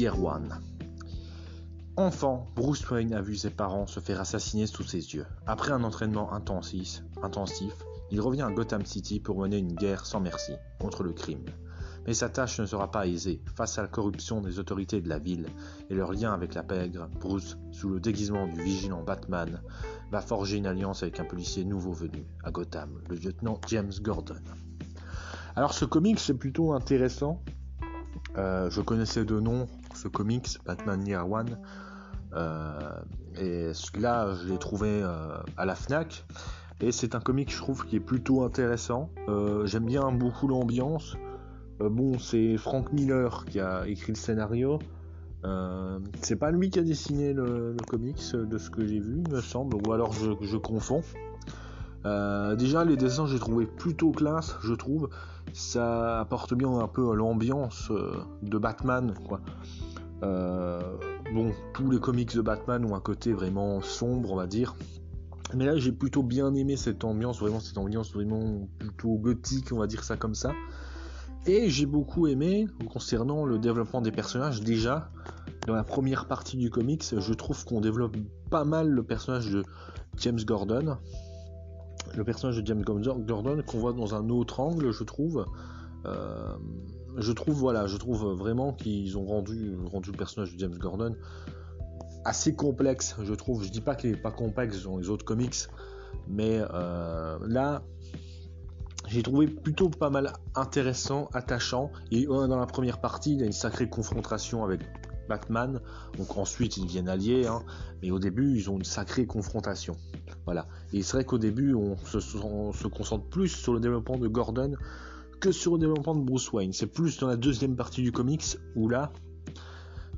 Year One. Enfant, Bruce Wayne a vu ses parents se faire assassiner sous ses yeux. Après un entraînement intensif, il revient à Gotham City pour mener une guerre sans merci contre le crime. Mais sa tâche ne sera pas aisée. Face à la corruption des autorités de la ville et leur lien avec la pègre, Bruce, sous le déguisement du vigilant Batman, va forger une alliance avec un policier nouveau venu à Gotham, le lieutenant James Gordon. Alors ce comic c'est plutôt intéressant. Je connaissais de nom ce comics, Batman Year One, et là je l'ai trouvé à la Fnac, et c'est un comic je trouve qui est plutôt intéressant. J'aime bien beaucoup l'ambiance. C'est Frank Miller qui a écrit le scénario. C'est pas lui qui a dessiné le comics de ce que j'ai vu, il me semble, ou alors je confonds. Déjà les dessins j'ai trouvé plutôt classe, je trouve. Ça apporte bien un peu l'ambiance de Batman, quoi. Tous les comics de Batman ont un côté vraiment sombre, on va dire. Mais là j'ai plutôt bien aimé cette ambiance vraiment plutôt gothique, on va dire ça comme ça. Et j'ai beaucoup aimé concernant le développement des personnages. Déjà, dans la première partie du comics, je trouve qu'on développe pas mal le personnage de James Gordon. Le personnage de James Gordon qu'on voit dans un autre angle, je trouve. Je trouve vraiment qu'ils ont rendu le personnage de James Gordon assez complexe, je trouve. Je dis pas qu'il est pas complexe dans les autres comics, mais là j'ai trouvé plutôt pas mal intéressant, attachant. Et dans la première partie, il y a une sacrée confrontation avec Batman. Donc ensuite, ils deviennent alliés, mais au début, ils ont une sacrée confrontation. Voilà. Et c'est vrai qu'au début, on se concentre plus sur le développement de Gordon que sur le développement de Bruce Wayne. C'est plus dans la deuxième partie du comics où là,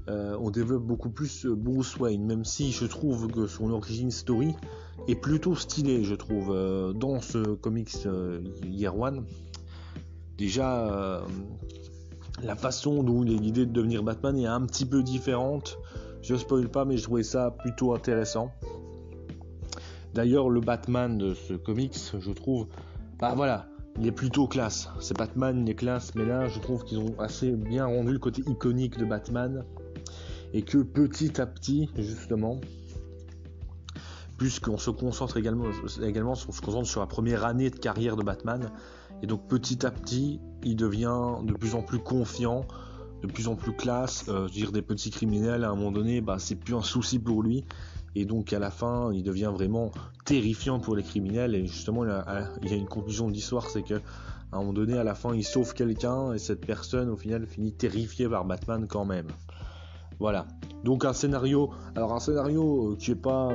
on développe beaucoup plus Bruce Wayne, même si je trouve que son origin story est plutôt stylé, je trouve, dans ce comics Year One. Déjà, la façon dont il a l'idée de devenir Batman est un petit peu différente. Je spoil pas, mais je trouvais ça plutôt intéressant. D'ailleurs, le Batman de ce comics, je trouve, il est plutôt classe. C'est Batman, il est classe, mais là, je trouve qu'ils ont assez bien rendu le côté iconique de Batman. Et que petit à petit, justement, puisqu'on se concentre également sur la première année de carrière de Batman, et donc petit à petit, il devient de plus en plus confiant, de plus en plus classe. Dire des petits criminels, à un moment donné, c'est plus un souci pour lui, et donc à la fin, il devient vraiment terrifiant pour les criminels. Et justement, il y a une conclusion de l'histoire, c'est que à un moment donné, à la fin, il sauve quelqu'un, et cette personne, au final, finit terrifiée par Batman quand même. Voilà, donc un scénario qui est pas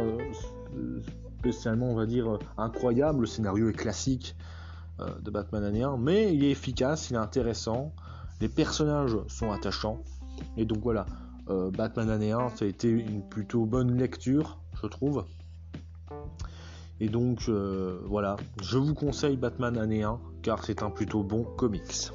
spécialement, on va dire, incroyable. Le scénario est classique de Batman année 1, mais il est efficace, il est intéressant, les personnages sont attachants, et donc voilà, Batman année 1, ça a été une plutôt bonne lecture, je trouve. Et donc voilà, je vous conseille Batman année 1, car c'est un plutôt bon comics.